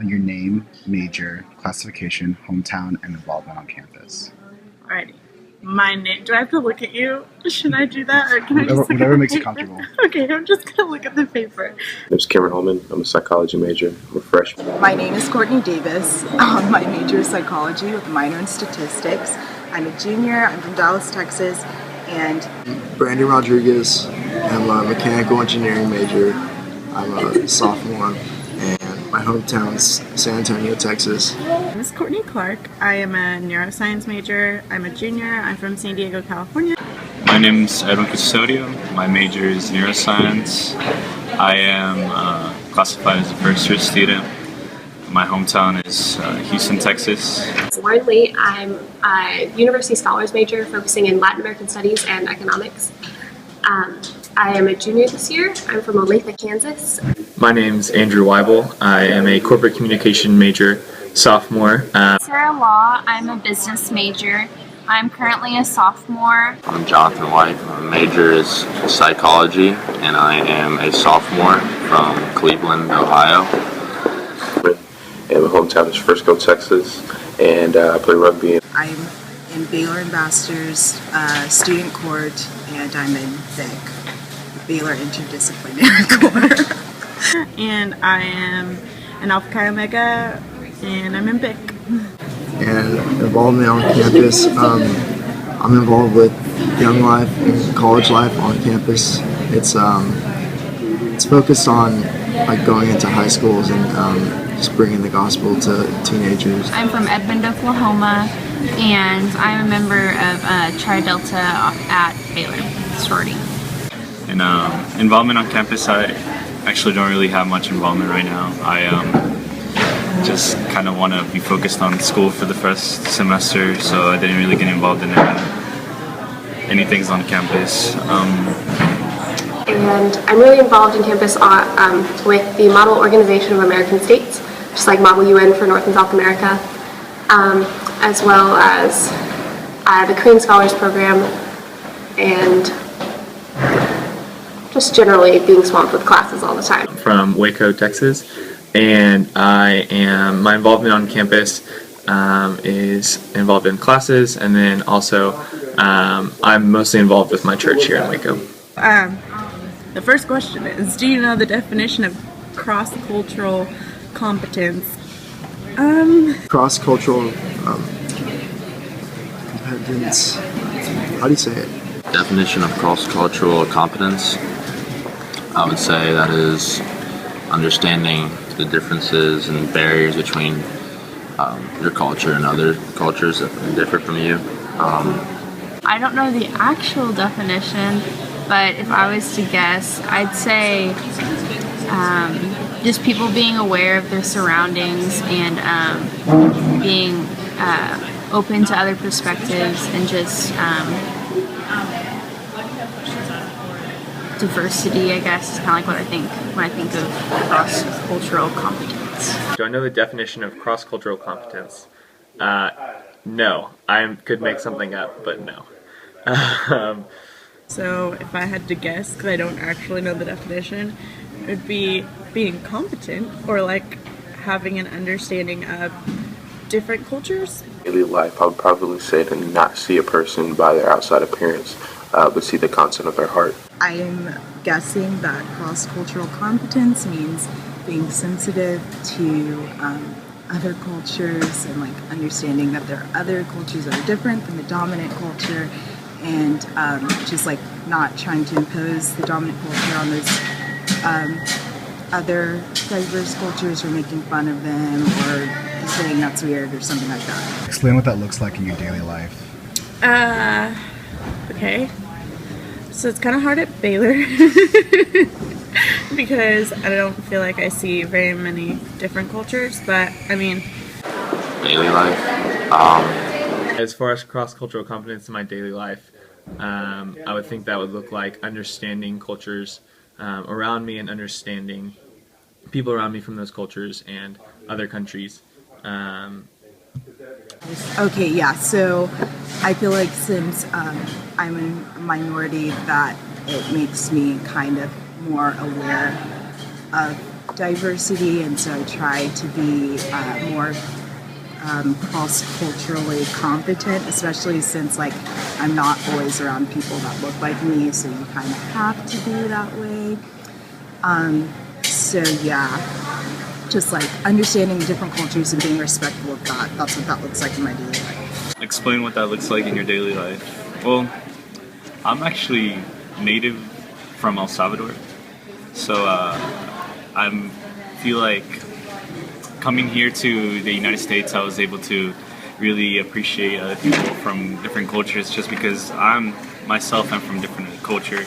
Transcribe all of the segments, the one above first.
Your name, major, classification, hometown, and involvement on campus. Alrighty. My name. Do I have to look at you? Should I do that, or can I just look Whatever at the makes you paper? comfortable. Okay, I'm just gonna look at the paper. My name's Cameron Holman. I'm a psychology major. I'm a freshman. My name is Courtney Davis. My major is psychology with a minor in statistics. I'm a junior. I'm from Dallas, Texas, and Brandon Rodriguez. I'm a mechanical engineering major. I'm a sophomore, and my hometown is San Antonio, Texas. My name is Courtney Clark. I am a neuroscience major. I'm a junior. I'm from San Diego, California. My name is Edwin Custodio. My major is neuroscience. I am classified as a first-year student. My hometown is Houston, Texas. Lauren Lee. I'm a university scholars major focusing in Latin American studies and economics. I am a junior this year. I'm from Olathe, Kansas. My name's Andrew Weibel. I am a corporate communication major, sophomore. Sarah Law. I'm a business major. I'm currently a sophomore. I'm Jonathan White. My major is psychology, and I am a sophomore from Cleveland, Ohio. And my hometown is Frisco, Texas, and I play rugby. I'm in Baylor Ambassadors Student Court, and I'm in BIC, Baylor Interdisciplinary Corps. And I am an Alpha Chi Omega, and I'm in BIC. And involvement on campus, I'm involved with Young Life and College Life on campus. It's focused on like going into high schools and just bringing the gospel to teenagers. I'm from Edmond, Oklahoma, and I'm a member of Tri Delta at Baylor sorority. And involvement on campus, I actually don't really have much involvement right now. I just kind of want to be focused on school for the first semester, so I didn't really get involved in anything on campus. And I'm really involved in campus with the Model Organization of American States, just like Model UN for North and South America, as well as the Korean Scholars Program, and just generally being swamped with classes all the time. From Waco, Texas, and my involvement on campus is involved in classes, and then also I'm mostly involved with my church here in Waco. The first question is, do you know the definition of cross-cultural competence? Cross-cultural competence. How do you say it? Definition of cross-cultural competence. I would say that is understanding the differences and barriers between your culture and other cultures that differ from you. I don't know the actual definition, but if I was to guess, I'd say just people being aware of their surroundings and being open to other perspectives and just diversity, I guess, is kind of like what I think when I think of cross-cultural competence. Do I know the definition of cross-cultural competence? No. I could make something up, but no. So if I had to guess, because I don't actually know the definition, it would be being competent or like having an understanding of different cultures. Daily life, I would probably say to not see a person by their outside appearance, but see the content of their heart. I'm guessing that cross-cultural competence means being sensitive to other cultures and like understanding that there are other cultures that are different than the dominant culture, and just like not trying to impose the dominant culture on those other diverse cultures or making fun of them or saying that's weird or something like that. Explain what that looks like in your daily life. Okay. So it's kind of hard at Baylor because I don't feel like I see very many different cultures, but I mean... Daily life. As far as cross-cultural competence in my daily life, I would think that would look like understanding cultures around me and understanding people around me from those cultures and other countries. Okay, yeah, so I feel like since I'm a minority, that it makes me kind of more aware of diversity, and so I try to be more cross-culturally competent, especially since like I'm not always around people that look like me, so you kind of have to be that way. So yeah, just like understanding different cultures and being respectful of that. That's what that looks like in my daily life. Explain what that looks like in your daily life. Well, I'm actually native from El Salvador, so I feel like coming here to the United States, I was able to really appreciate other people from different cultures, just because I'm from different culture.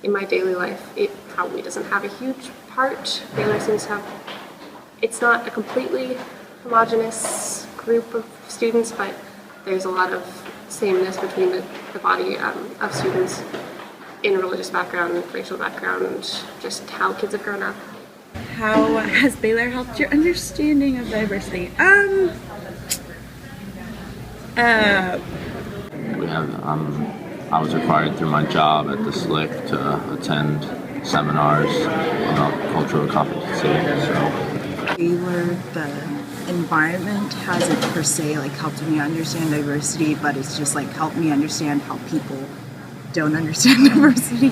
In my daily life, it probably doesn't have a huge part. Baylor seems to have, it's not a completely homogenous group of students, but there's a lot of sameness between the body of students in religious background, racial background, just how kids have grown up. How has Baylor helped your understanding of diversity? We have, I was required through my job at the SLIC to attend seminars about cultural competency. So Baylor, the environment hasn't per se like helped me understand diversity, but it's just like helped me understand how people don't understand diversity.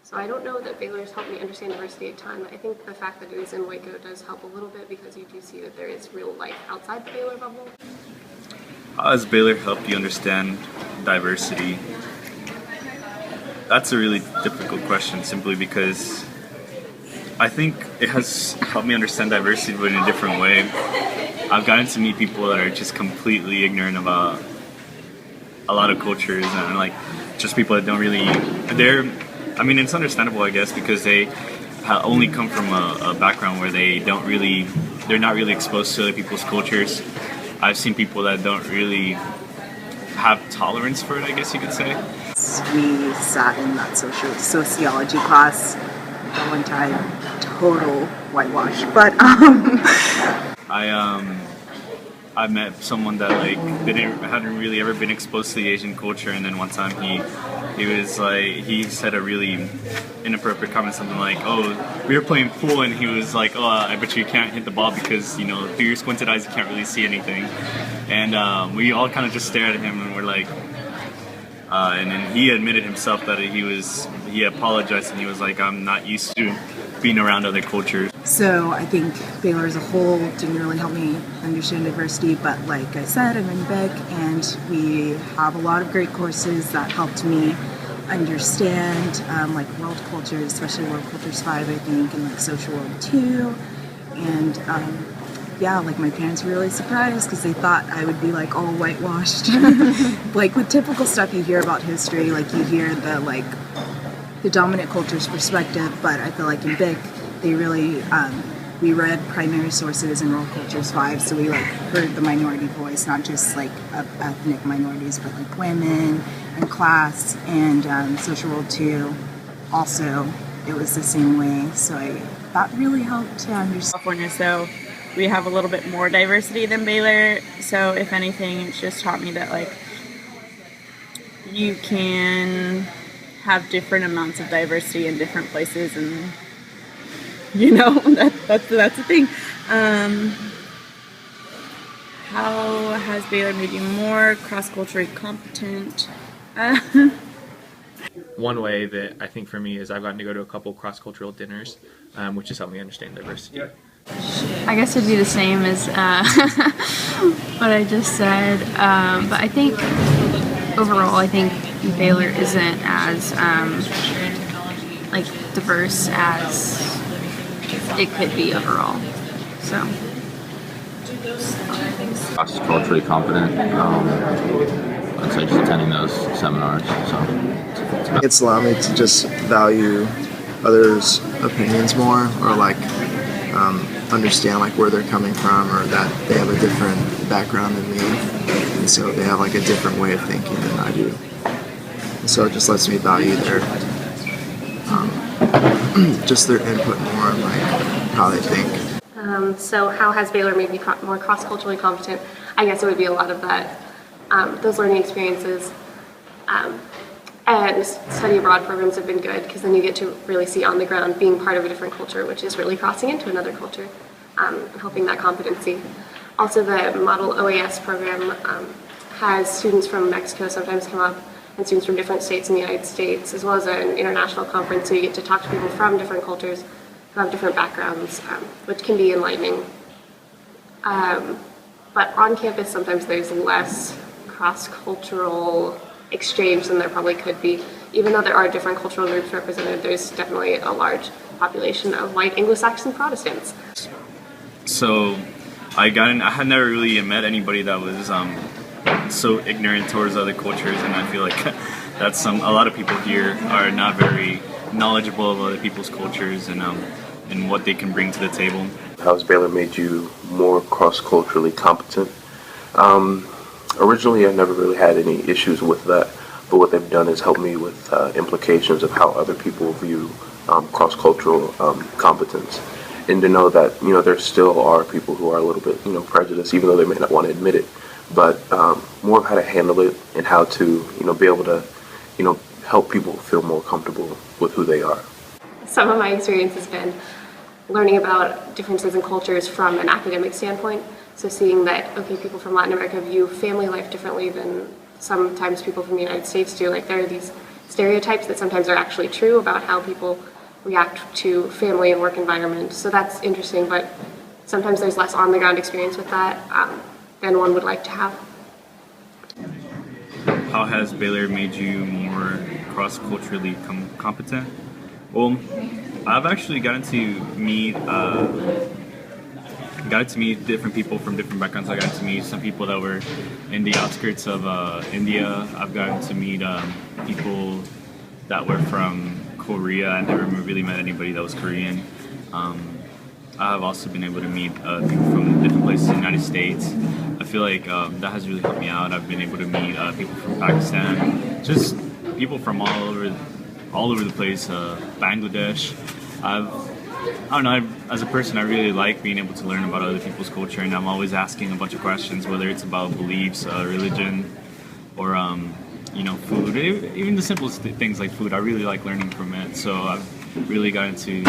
So I don't know that Baylor has helped me understand diversity a ton. I think the fact that it is in Waco does help a little bit, because you do see that there is real life outside the Baylor bubble. How has Baylor helped you understand diversity? That's a really difficult question, simply because I think it has helped me understand diversity, but in a different way. I've gotten to meet people that are just completely ignorant about a lot of cultures, and like just people that don't really, it's understandable, I guess, because they only come from a background where they're not really exposed to other people's cultures. I've seen people that don't really have tolerance for it, I guess you could say. We sat in that sociology class that one time, total whitewash, but I met someone that hadn't really ever been exposed to the Asian culture, and then one time he said a really inappropriate comment, something like, "Oh, we were playing pool," and he was like, "Oh, I bet you can't hit the ball because through your squinted eyes you can't really see anything." And we all kind of just stared at him and we're like, and then he admitted himself that he apologized, and he was like, "I'm not used to being around other cultures." So I think Baylor as a whole didn't really help me understand diversity, but like I said, I'm in BIC, and we have a lot of great courses that helped me understand like world cultures, especially World Cultures 5, I think, and like Social World 2. And yeah, like my parents were really surprised because they thought I would be like all whitewashed. Like with typical stuff you hear about history, like you hear the dominant culture's perspective, but I feel like in BIC, they really, we read primary sources in World Cultures 5, so we heard the minority voice, not just ethnic minorities, but like women and class, and Social World 2 also, it was the same way, so that really helped to understand. California, so we have a little bit more diversity than Baylor, so if anything, it's just taught me that you can have different amounts of diversity in different places, and that's the thing. How has Baylor made you more cross-culturally competent? One way that I think for me is I've gotten to go to a couple cross-cultural dinners, which has helped me understand diversity. I guess it'd be the same as what I just said, but I think overall, I think Baylor isn't as diverse as it could be overall. So cross-culturally competent. I'd say just attending those seminars. So it's allowed me to just value others' opinions more, or understand where they're coming from, or that they have a different background than me, and so they have a different way of thinking than I do. And so it just lets me value their just their input more, and how they think. So how has Baylor made me more cross-culturally competent? I guess it would be a lot of that, those learning experiences. And study abroad programs have been good because then you get to really see on the ground being part of a different culture, which is really crossing into another culture, and helping that competency. Also, the Model OAS program has students from Mexico sometimes come up, and students from different states in the United States, as well as an international conference, so you get to talk to people from different cultures who have different backgrounds, which can be enlightening. But on campus, sometimes there's less cross-cultural exchange than there probably could be. Even though there are different cultural groups represented, there's definitely a large population of white Anglo-Saxon Protestants. So I had never really met anybody that was so ignorant towards other cultures, and I feel like that's a lot of people here are not very knowledgeable of other people's cultures and what they can bring to the table. How has Baylor made you more cross-culturally competent? Originally, I never really had any issues with that, but what they've done is help me with implications of how other people view cross-cultural competence, and to know that there still are people who are a little bit prejudiced, even though they may not want to admit it, but more of how to handle it and how to be able to help people feel more comfortable with who they are. Some of my experience has been learning about differences in cultures from an academic standpoint. So seeing that, okay, people from Latin America view family life differently than sometimes people from the United States do. Like, there are these stereotypes that sometimes are actually true about how people react to family and work environment. So that's interesting, but sometimes there's less on-the-ground experience with that than one would like to have. How has Baylor made you more cross-culturally competent? Well, I've actually gotten to meet different people from different backgrounds. I got to meet some people that were in the outskirts of India. I've gotten to meet people that were from Korea. I never really met anybody that was Korean. I have also been able to meet people from different places in the United States. I feel like that has really helped me out. I've been able to meet people from Pakistan, just people from all over the place, Bangladesh. I don't know, as a person, I really like being able to learn about other people's culture, and I'm always asking a bunch of questions, whether it's about beliefs, religion, or food. Even the simplest things like food, I really like learning from it. So I've really gotten to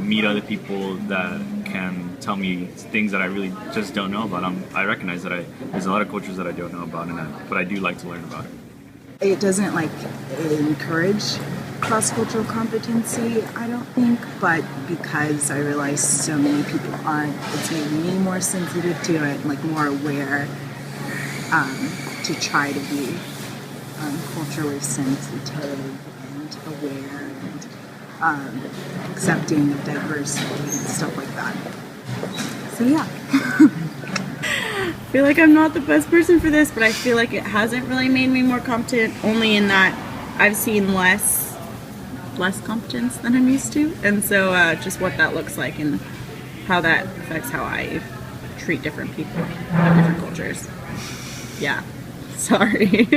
meet other people that can tell me things that I really just don't know about. I recognize that there's a lot of cultures that I don't know about, but I do like to learn about it. It doesn't encourage cross-cultural competency, I don't think, but because I realize so many people aren't, it's made me more sensitive to it, more aware to try to be culturally sensitive and aware and accepting of diversity and stuff like that. So yeah. I feel like I'm not the best person for this, but I feel like it hasn't really made me more competent, only in that I've seen less competence than I'm used to, and so just what that looks like and how that affects how I treat different people of different cultures. Yeah, sorry.